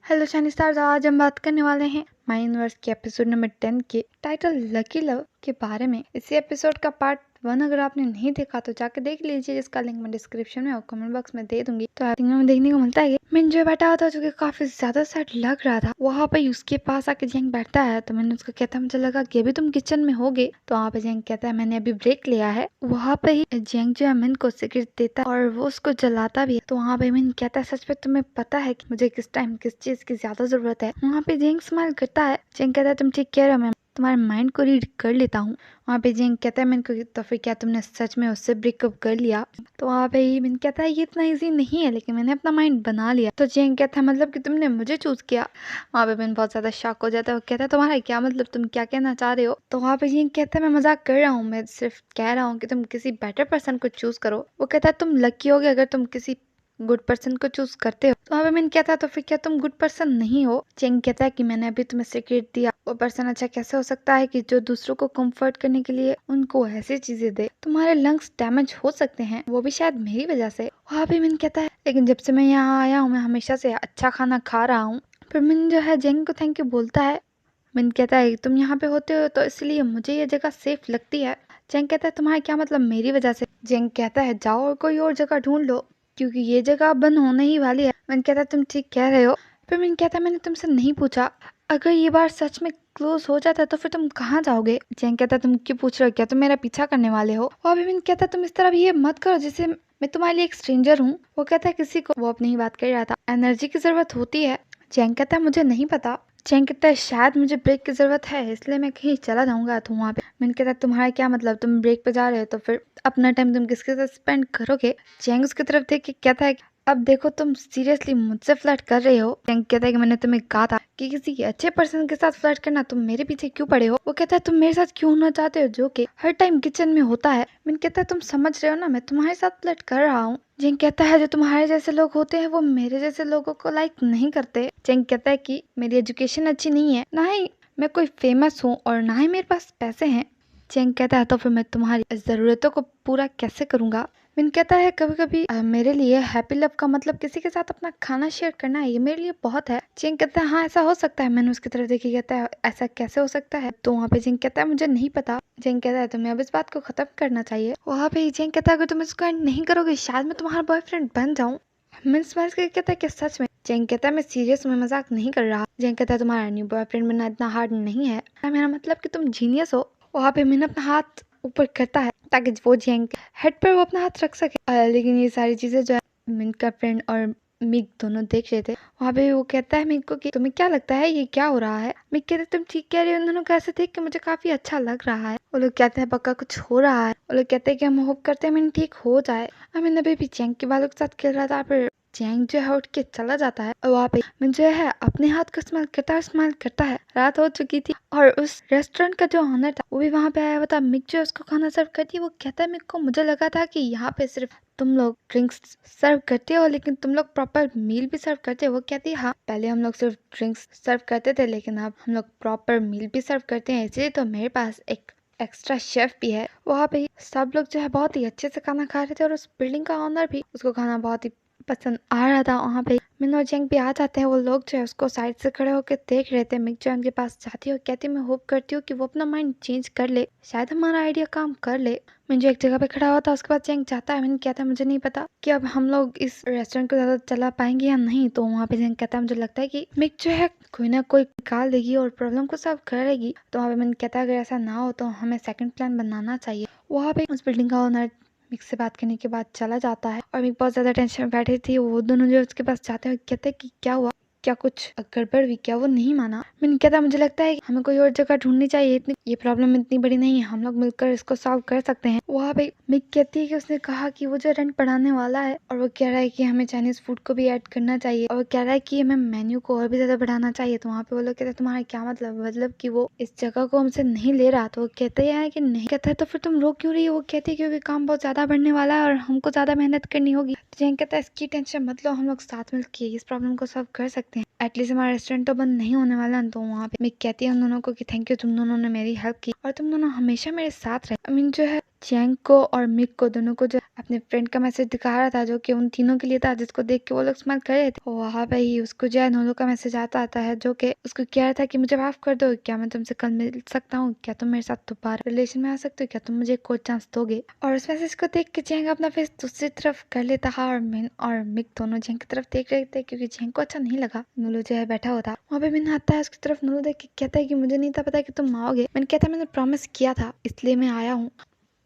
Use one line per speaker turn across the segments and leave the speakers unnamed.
Hello Chinese stars, आज हम बात करने वाले हैं माय यूनिवर्स के एपिसोड नंबर 10 के टाइटल लकी लव के बारे में। इसी एपिसोड का पार्ट 1 अगर आपने नहीं देखा तो जाके देख लीजिए, जिसका लिंक मैं डिस्क्रिप्शन में और कमेंट बॉक्स में दे दूंगी। तो आई में देखने को मिलता है मिनजो बैठा होता है जो कि काफी ज्यादा सैड लग रहा था। वहाँ पे उसके पास आके जेंग बैठता है तो मैंने उसको कहता है मुझे लगा कि अभी तुम किचन में होगे। तो वहाँ पे जेंग कहता है मैंने अभी ब्रेक लिया है। वहाँ पे ही जेंग जो है मिन को सिगरेट देता है और वो उसको जलाता भी है। तो वहाँ पे मिन कहता है सच में तुम्हें पता है कि मुझे किस टाइम किस चीज की ज्यादा जरूरत है। वहाँ पे जेंग स्माइल करता है। जेंग कहता है तुम ठीक कह रहे हो, मैं तुम्हारे माइंड को रीड कर लेता हूँ। वहाँ पे जेंग कहता है मिन को तो फिर क्या तुमने सच में उससे ब्रेकअप कर लिया। तो वहाँ पे ही मिन कहता है ये इतना इजी नहीं है, लेकिन मैंने अपना माइंड बना लिया। तो जेंग कहता है मतलब कि तुमने मुझे चूज किया। वहाँ पे मिन बहुत ज्यादा शॉक हो जाता है। वो कहता है तुम्हारा क्या मतलब, तुम क्या कहना चाह रहे हो। तो वहाँ पे जेंग कहता है मैं मजाक कर रहा हूँ, मैं सिर्फ कह रहा हूँ कि तुम किसी बेटर पर्सन को चूज करो। वो कहता है तुम लकी होगे अगर तुम किसी गुड पर्सन को चूज करते हो। तो वहाँ पे मैंने कहता है तो फिर क्या तुम गुड पर्सन नहीं हो। चेंग कहता है कि मैंने अभी तुम्हें सीक्रेट दिया, वो पर्सन अच्छा कैसे हो सकता है कि जो दूसरों को कंफर्ट करने के लिए उनको ऐसी चीजें दे। तुम्हारे लंग्स डैमेज हो सकते हैं, वो भी शायद मेरी वजह से। वहाँ पे मैंने कहता है लेकिन जब से मैं यहाँ आया हूँ मैं हमेशा से अच्छा खाना खा रहा हूँ। फिर मैंने जो है जेंग को थैंक यू बोलता है। मिन कहता है तुम यहाँ पे होते हो तो इसलिए मुझे ये जगह सेफ लगती है। जेंग कहता है तुम्हारा क्या मतलब मेरी वजह से। जेंग कहता है जाओ और कोई और जगह ढूंढ लो क्योंकि ये जगह बंद होने ही वाली है। मिन कहता है तुम ठीक कह रहे हो। फिर मिन कहता है मैंने तुमसे नहीं पूछा, अगर ये बार सच में क्लोज हो जाता है तो फिर तुम कहाँ जाओगे। जेंग कहता है तुम क्यों पूछ रहे हो, क्या तुम मेरा पीछा करने वाले हो। और मिन कहता है तुम इस तरह ये मत करो जैसे मैं तुम्हारे लिए एक स्ट्रेंजर हूँ। वो कहता है किसी को, वो अपनी ही बात कर रहा था, एनर्जी की जरूरत होती है। जेंग कहता है मुझे नहीं पता। चैंग कहता है शायद मुझे ब्रेक की जरूरत है इसलिए मैं कहीं चला जाऊंगा। तो वहाँ पे मैंने कहता है तुम्हारा क्या मतलब, तुम ब्रेक पे जा रहे हो तो फिर अपना टाइम तुम किसके साथ स्पेंड करोगे। चैंग उसकी तरफ देख के कहता है अब देखो तुम सीरियसली मुझसे फ्लर्ट कर रहे हो। चैंग कहता है कि मैंने तुम्हें कहा था कि किसी अच्छे पर्सन के साथ फ्लर्ट करना, तुम मेरे पीछे क्यों पड़े हो। वो कहता है तुम मेरे साथ क्यों होना चाहते हो जो कि हर टाइम किचन में होता है। मैंने कहता है तुम समझ रहे हो ना, मैं तुम्हारे साथ फ्लर्ट कर रहा हूँ। जिंग कहता है जो तुम्हारे जैसे लोग होते हैं वो मेरे जैसे लोगों को लाइक नहीं करते। जिंग कहता है कि मेरी एजुकेशन अच्छी नहीं है, ना ही मैं कोई फेमस हूँ और ना ही मेरे पास पैसे हैं। चेंग कहता है तो फिर मैं तुम्हारी जरूरतों को पूरा कैसे करूंगा। मिन कहता है कभी कभी मेरे लिए हैप्पी लव का मतलब किसी के साथ अपना खाना शेयर करना है, ये मेरे लिए बहुत है। चेंग कहता है हाँ ऐसा हो सकता है। मैंने उसकी तरफ देखी, कहता है ऐसा कैसे हो सकता है। तो वहाँ पे जिंग कहता है मुझे नहीं पता। जिंग कहता है तुम्हें अब इस बात को खत्म करना चाहिए। वहाँ पे जिंग कहता है अगर तुम इसको एंड नहीं करोगे शायद मैं तुम्हारा बॉयफ्रेंड बन जाऊँ। मिन स्माइल्स करके कहता है कि सच में। जेंग कहता है मैं सीरियस में मजाक नहीं कर रहा। जेंग कहता है तुम्हारा न्यू बॉयफ्रेंड बनना इतना हार्ड नहीं है, मेरा मतलब कि तुम जीनियस हो। वहाँ पे मिन अपना हाथ ऊपर करता है ताकि वो जेंग के हेड पर वो अपना हाथ रख सके। लेकिन ये सारी चीजें जो है मिन का फ्रेंड और मिक दोनों देख रहे थे। वहाँ पे वो कहता है मिक को कि तुम्हें क्या लगता है ये क्या हो रहा है। मिक कहते तुम ठीक कह रहे हो। उन दोनों को ऐसे देख के मुझे काफी अच्छा लग रहा है। वो लोग कहते हैं पक्का कुछ हो रहा है। वो लोग कहते हैं कि हम होप करते हैं मिन ठीक हो जाए। अमिन अभी भी जेंग के बालों के साथ खेल रहा था। फिर जेंग जो है उठ के चला जाता है और वहाँ पे मिन जो है अपने हाथ को स्माइल करता है। रात हो चुकी थी और उस रेस्टोरेंट का जो ऑनर था वो भी वहाँ पे आया हुआ था। मिक जो उसको खाना सर्व करती है वो कहता है मिक को मुझे लगा था कि यहाँ पे सिर्फ तुम लोग ड्रिंक्स सर्व करते हो लेकिन तुम लोग प्रॉपर मील भी सर्व करते हो। वो कहती है हाँ पहले हम लोग सिर्फ ड्रिंक्स सर्व करते थे लेकिन अब हम लोग प्रॉपर मील भी सर्व करते हैं, इसलिए तो मेरे पास एक एक्स्ट्रा शेफ भी है। वहाँ पे सब लोग जो है बहुत ही अच्छे से खाना खा रहे थे और उस बिल्डिंग का ऑनर भी उसको खाना बहुत ही पसंद आ रहा था। वहाँ पे मिन और जेंग भी आ जाते हैं। वो लोग जो है उसको साइड से खड़े होकर देख रहे थे। मिक जो उनके पास जाती है और कहती है मैं होप करती हूँ कि वो अपना माइंड चेंज कर ले, शायद हमारा आइडिया काम कर ले। मिन जो एक जगह पे खड़ा हुआ था उसके बाद जेंग जाता है। मिन कहता है मुझे नहीं पता कि अब हम लोग इस रेस्टोरेंट को ज्यादा चला पाएंगे या नहीं। तो वहाँ पे जेंग कहता है मुझे लगता है कि मिक जो है कोई ना कोई निकाल देगी और प्रॉब्लम को सॉल्व करेगी। तो वहाँ पे मिन कहता है अगर ऐसा ना हो तो हमें सेकंड प्लान बनाना चाहिए। वहाँ पे उस बिल्डिंग का ओनर मिक से बात करने के बाद चला जाता है और मिक बहुत ज्यादा टेंशन में बैठी थी। वो दोनों जो उसके पास जाते हैं कहते हैं कि क्या हुआ, क्या कुछ गड़बड़ हुई क्या। वो नहीं माना। मैंने कहता मुझे लगता है कि हमें कोई और जगह ढूंढनी चाहिए, ये प्रॉब्लम इतनी बड़ी नहीं है, हम लोग मिलकर इसको सॉल्व कर सकते हैं। वहाँ पे मिक कहती है कि उसने कहा कि वो जो रेंट बढ़ाने वाला है और वो कह रहा है कि हमें चाइनीज फूड को भी ऐड करना चाहिए और वो कह रहा है कि हमें मेन्यू को और भी ज्यादा बढ़ाना चाहिए। तो वहाँ पे वो लोग कहते हैं तुम्हारा क्या मतलब कि वो इस जगह को हमसे नहीं ले रहा। तो वो कहते हैं कि नहीं। कहता है तो फिर तुम रोक क्यों रही हो। वो कहती है क्योंकि काम बहुत ज्यादा बढ़ने वाला है और हमको ज्यादा मेहनत करनी होगी। तो जेंग कहता है इसकी टेंशन मत लो, हम लोग साथ मिलकर इस प्रॉब्लम को सॉल्व कर सकते हैं, एटलीस्ट हमारा रेस्टोरेंट तो बंद नहीं होने वाला। तो वहाँ पे मिक कहती है उन दोनों को कि थैंक यू, तुम दोनों ने मेरी हेल्प की और तुम दोनों हमेशा मेरे साथ रहे। आई मीन जो है चैंग को और मिक को दोनों को जो अपने फ्रेंड का मैसेज दिखा रहा था, जो कि उन तीनों के लिए था, जिसको देख के वो लोग स्माइल कर रहे थे। वहाँ पे ही उसको जो है नोलो का मैसेज आता है, जो कि उसको कह रहा था कि मुझे माफ कर दो, क्या मैं तुमसे कल मिल सकता हूँ, क्या तुम मेरे साथ दोबारा रिलेशन में आ सकते हो, क्या तुम मुझे एक और चांस दोगे। और उस मैसेज को देख के चैंग अपना फेस दूसरी तरफ कर लेता है और मिन और मिक दोनों चैंग की तरफ देख रहे थे, क्योंकि चैंग को अच्छा नहीं लगा नोलो जो है बैठा होता। वहाँ पे मिन आता है उसकी तरफ, नोलो देख के कहता है कि मुझे नहीं था पता कि तुम आओगे। मैंने कहता है मैंने प्रॉमिस किया था इसलिए मैं आया हूँ।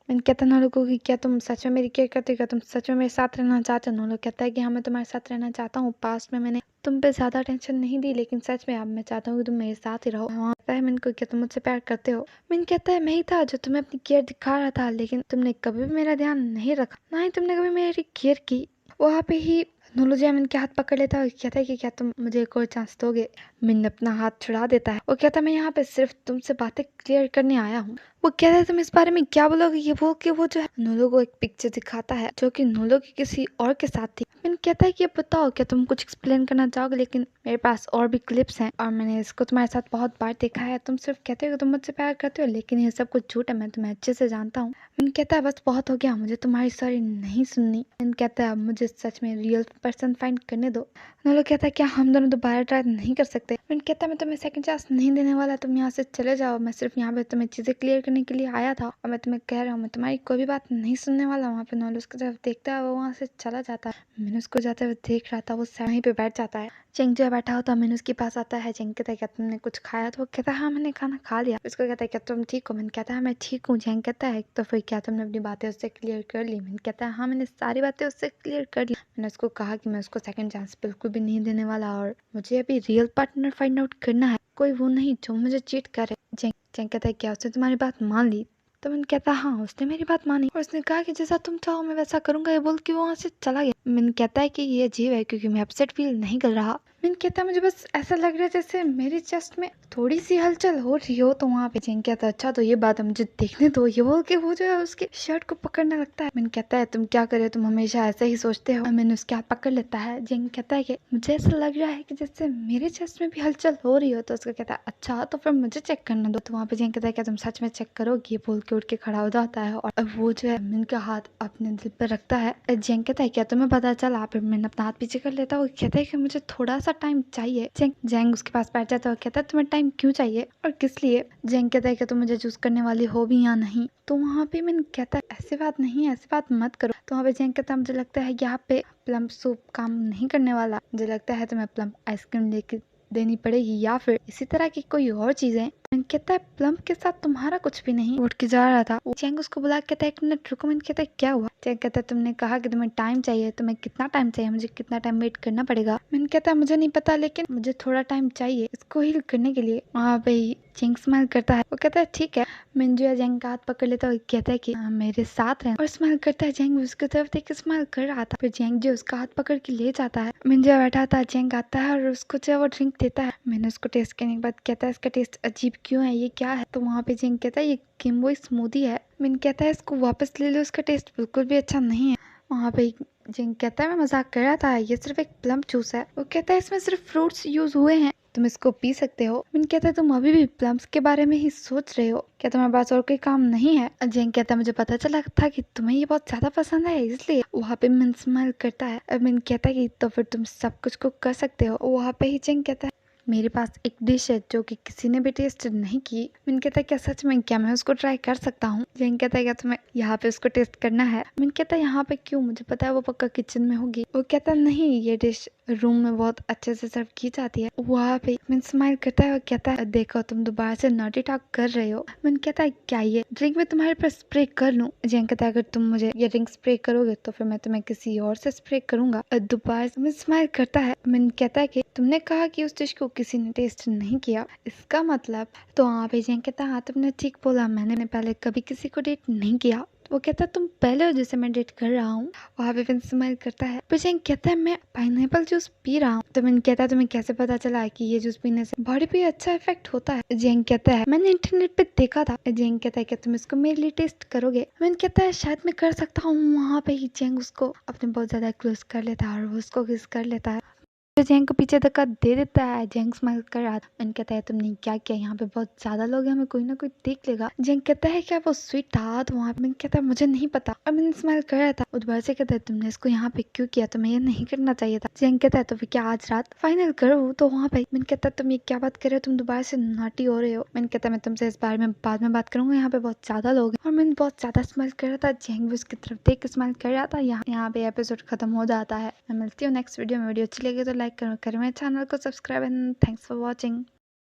मैंने कहता नोलो को कि क्या तुम सच में मेरी केयर करते हो, क्या तुम सच में मेरे साथ रहना चाहते हो। नोलो कहता है कि हाँ मैं तुम्हारे साथ रहना चाहता हूँ, पास्ट में मैंने तुम पे ज्यादा टेंशन नहीं दी, लेकिन सच में अब मैं चाहता हूँ कि तुम मेरे साथ ही रहो। हाँ कहता है मैंने को क्या तुम मुझसे प्यार करते हो। मैंने कहता है मैं ही था जो तुम्हें अपनी केयर दिखा रहा था, लेकिन तुमने कभी भी मेरा ध्यान नहीं रखा, ना ही तुमने कभी मेरी केयर की। वहाँ पे ही नोलो जैमिन के हाथ पकड़ लेता है और कहता है कि क्या तुम मुझे एक और चांस दोगे। मिन अपना हाथ छुड़ा देता है और कहता है मैं यहाँ पे सिर्फ तुमसे बातें क्लियर करने आया हूँ। वो कहता है तुम इस बारे में क्या बोलोगे, ये बोल के वो जो है नोलो को एक पिक्चर दिखाता है जो कि नोलो की किसी और के साथ थी। मिन कहता है कि अब बताओ क्या तुम कुछ एक्सप्लेन करना चाहोगे, लेकिन मेरे पास और भी क्लिप्स हैं और मैंने इसको तुम्हारे साथ बहुत बार देखा है। तुम सिर्फ कहते हो कि तुम मुझसे प्यार करते हो, लेकिन ये सब कुछ झूठ है, मैं तुम्हें अच्छे से जानता हूँ। मिन कहता है बस बहुत हो गया, मुझे तुम्हारी सॉरी नहीं सुननी। मिन कहता है अब मुझे सच में रियल पर्सन फाइंड करने दो। नोलो कहता है क्या हम दोनों दोबारा ट्राई नहीं कर सकते। मिन कहता है मैं तुम्हें सेकंड चांस नहीं देने वाला, तुम यहाँ से चले जाओ, मैं सिर्फ यहाँ पे तुम्हें चीजें क्लियर करने के लिए आया था और मैं तुम्हें कह रहा हूँ मैं तुम्हारी कोई भी बात नहीं सुनने वाला। वहाँ पे नोलो उसकी तरफ देखता है, वो वहाँ से चला जाता है। मैंने उसको जाते हुए देख रहा था, वो वहीं पे बैठ जाता है। चेंग जो है बैठा होता है, मैंने उसके पास आता है। चेंग कहता है क्या तुमने कुछ खाया, तो वो कहता है हाँ मैंने खाना खा लिया। उसको कहता है क्या तुम ठीक हो। मैंने कहता है मैं ठीक हूँ। चेंग कहता है तो फिर क्या तुमने अपनी बातें उससे क्लियर कर ली। मैंने कहता है हाँ मैंने सारी बातें उससे क्लियर कर ली। मैंने उसको कहा कि मैं उसको सेकंड चांस बिल्कुल भी नहीं देने वाला और मुझे अभी रियल पार्टनर फाइंड आउट करना है, कोई वो नहीं जो मुझे चीट करे। चेंग कहता है क्या उसने तुम्हारी बात मान ली। तो मैंने कहता हाँ उसने मेरी बात मानी और उसने कहा कि जैसा तुम चाहो मैं वैसा करूंगा, ये बोल के वो वहाँ से चला गया। मैंने कहता है कि ये अजीब है क्योंकि मैं अपसेट फील नहीं कर रहा। मैंने कहता है मुझे बस ऐसा लग रहा है जैसे मेरी चेस्ट में थोड़ी सी हलचल हो रही हो। तो वहाँ पे चेंग कहता है अच्छा तो ये बात है मुझे देखने दो, ये बोल के वो जो है उसके शर्ट को पकड़ने लगता है। मैंने कहता है तुम क्या करे, तुम हमेशा ऐसा ही सोचते हो। मैंने उसके हाथ पकड़ लेता है। चेंग कहता है कि मुझे ऐसा लग रहा है कि जैसे मेरे चेस्ट में भी हलचल हो रही हो। तो उसका कहता है अच्छा तो फिर मुझे चेक करने दो। तो वहाँ पे चेंग कहता है क्या तुम सच में चेक करोगे, ये बोल के उठ के खड़ा हो जाता है और वो जो है मिन का हाथ अपने दिल पर रखता है। जेंग कहता है क्या तुम्हें पता चला। फिर मैंने अपना हाथ पीछे कर लेता है। वो कहता है कि मुझे थोड़ा सा टाइम चाहिए। जेंग उसके पास बैठ जाता है और कहता है तुम्हें टाइम क्यों चाहिए और किस लिए। जेंग कहता है कि तुम मुझे चूज करने वाली हो भी या नहीं। तो वहाँ पे मैंने कहता है ऐसी बात नहीं है, ऐसी बात मत करो। तो वहाँ पे जेंग कहता है मुझे लगता है यहाँ पे प्लम सूप काम नहीं करने वाला, मुझे लगता है तुम्हें प्लम आइसक्रीम लेके देनी पड़ेगी या फिर इसी तरह की कोई और चीजें। कहता है प्लम के साथ तुम्हारा कुछ भी नहीं। उठ के जा रहा था। चेंग उसको बुला कहता है एक मिनट रुको। मैंने कहता है क्या हुआ। चेंग कहता है तुमने कहा कि तुम्हें टाइम चाहिए, तुम्हें कितना टाइम चाहिए, मुझे कितना टाइम वेट करना पड़ेगा। मैंने कहता है मुझे नहीं पता, लेकिन मुझे थोड़ा टाइम चाहिए इसको हील करने के लिए। वहाँ पे चेंग स्माइल करता है। वो कहता है ठीक है। मिंजू या जेंग का हाथ पकड़ लेता है और कहता है कि मेरे साथ रहे और स्माइल करता है। जेंग उसकी तरफ देख के स्माइल कर रहा था। फिर जेंग जो उसका हाथ पकड़ के ले जाता है। मिंजू बैठा था, जेंग आता है और उसको जो वो ड्रिंक देता है। मैंने उसको टेस्ट करने के बाद कहता है इसका टेस्ट अजीब क्यों है, ये क्या है। तो वहाँ पे जेंग कहता है ये किम्बो स्मूदी है। मिन कहता है इसको वापस ले लो, उसका टेस्ट बिल्कुल भी अच्छा नहीं है। वहाँ पे जेंग कहता है मैं मजाक कर रहा था, ये सिर्फ एक प्लम जूस है। वो कहता है इसमें सिर्फ फ्रूट्स यूज हुए हैं, तुम इसको पी सकते हो। मिन कहता है तुम अभी भी प्लम्स के बारे में ही सोच रहे हो, क्या तुम्हारे पास और कोई काम नहीं है। जेंग कहता है मुझे पता चला था कि तुम्हें ये बहुत ज्यादा पसंद है इसलिए। वहाँ पे मिन स्माइल करता है। मिन कहता है कि तो फिर तुम सब कुछ कुक कर सकते हो। वहाँ पे ही जेंग कहता है मेरे पास एक डिश है जो कि किसी ने भी टेस्ट नहीं की। मिन कहता है क्या सच में, क्या मैं उसको ट्राई कर सकता हूँ। जेंग कहता है क्या तुम्हें यहाँ पे उसको टेस्ट करना है। मिन कहता है यहाँ पे क्यों, मुझे पता है वो पक्का किचन में होगी। वो कहता है नहीं, ये डिश रूम में बहुत अच्छे से सर्व की जाती है। वहाँ पे मिन स्माइल करता है और कहता है देखो तुम दोबारा से नॉटी टॉक कर रहे हो। मिन कहता है क्या ये ड्रिंक में तुम्हारे पर स्प्रे कर लूं। जेंग कहता है अगर तुम मुझे ये ड्रिंक स्प्रे करोगे तो फिर मैं तुम्हें किसी और से स्प्रे करूंगा। दोबारा से मिन स्माइल करता है। मिन कहता है कि तुमने कहा कि उस डिश को किसी ने टेस्ट नहीं किया, इसका मतलब। तो वहाँ पे जेंग कहता है हाँ तुमने ठीक बोला, मैंने पहले कभी किसी को डेट नहीं किया। वो कहता है तुम पहले हो जिसे मैं डेट कर रहा हूँ। वहाँ पे फिर स्माइल करता है। फिर जेंग कहता है मैं पाइनएप्पल जूस पी रहा हूँ। तो मैंने कहता है तुम्हें कैसे पता चला कि ये जूस पीने से बॉडी पे अच्छा इफेक्ट होता है। जेंग कहता है मैंने इंटरनेट पे देखा था। जेंग कहता है क्या तुम इसको मेरे लिए टेस्ट करोगे। मैंने कहता है शायद मैं कर सकता हूँ। वहाँ पे ही जेंग उसको अपने बहुत ज्यादा क्लोज कर लेता है और वो उसको किस कर लेता है। फिर जेंग को पीछे धक्का दे देता है। जेंग स्माइल कर रहा था। मिन कहता है तुमने क्या किया, यहाँ पे बहुत ज्यादा लोग हैं, हमें कोई ना कोई देख लेगा। जेंग कहता है क्या वो स्वीट था वहाँ पे। मिन कहता है मुझे नहीं पता। और मिन स्माइल कर रहा था। दोबारा से कहता है तुमने इसको यहाँ पे क्यों किया, तुम्हें ये नहीं करना चाहिए था। जेंग कहता है तो फिर क्या आज रात फाइनल करो। तो वहाँ पे मिन कहता है तुम ये क्या बात कर रहे हो, तुम दोबारा से नाटी हो रहे हो। मिन कहता है मैं तुमसे इस बारे में बाद में बात करूंगा, यहाँ पे बहुत ज्यादा लोग हैं। और मिन बहुत ज्यादा स्माइल कर रहा था। जेंग भी उसकी तरफ देख के स्माइल कर रहा था। यहाँ पे एपिसोड खत्म हो जाता है। मैं मिलती हूँ नेक्स्ट वीडियो में। वीडियो अच्छी लगी तो लाइक करो मेरे चैनल को subscribe and thanks for watching.